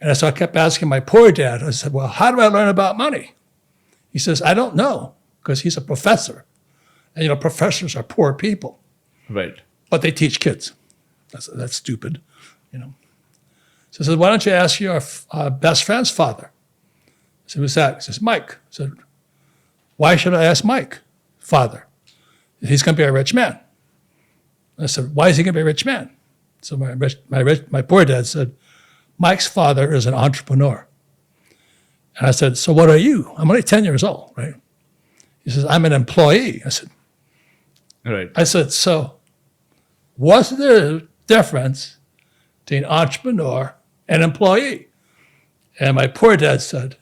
And so I kept asking my poor dad, I said, well, how do I learn about money? He says, I don't know, because he's a professor. And, professors are poor people. Right. But they teach kids. That's stupid, So I said, why don't you ask your best friend's father? I said, who's that? He says, Mike. I said, why should I ask Mike, father? He's going to be a rich man. I said, why is he going to be a rich man? So my poor dad said, Mike's father is an entrepreneur. And I said, so what are you? I'm only 10 years old, right? He says, I'm an employee. I said, so what's the difference between entrepreneur and employee? And my poor dad said,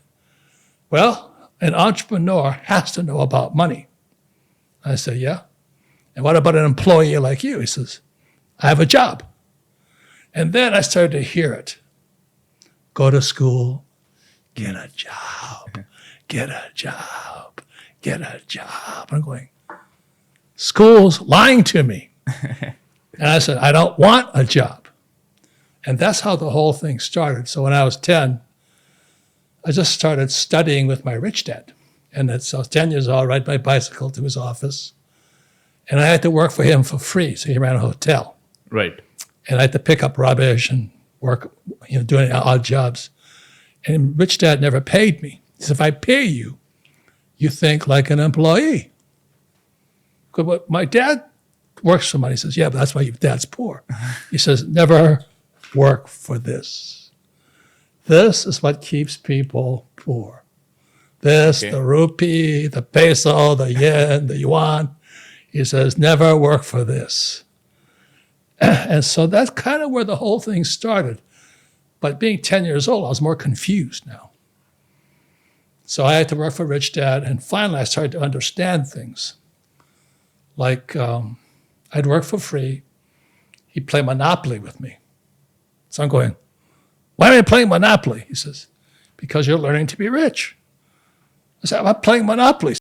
well, an entrepreneur has to know about money. I said, yeah. And what about an employee like you? He says, I have a job. And then I started to hear it. Go to school, get a job, get a job, get a job. I'm going, school's lying to me. And I said, I don't want a job. And that's how the whole thing started. So when I was 10, I just started studying with my rich dad. And so I was 10 years old, ride my bicycle to his office. And I had to work for him for free. So he ran a hotel. Right. And I had to pick up rubbish and work, doing odd jobs. And rich dad never paid me. He said, if I pay you, you think like an employee. But my dad works for money. He says, yeah, but that's why your dad's poor. He says, never work for this. This is what keeps people poor. This, the rupee, the peso, the yen, the yuan. He says, never work for this. And so that's kind of where the whole thing started. But being 10 years old, I was more confused now. So I had to work for Rich Dad, and finally I started to understand things. Like I'd work for free. He'd play Monopoly with me. So I'm going, why am I playing Monopoly? He says, because you're learning to be rich. I said, I'm not playing Monopoly.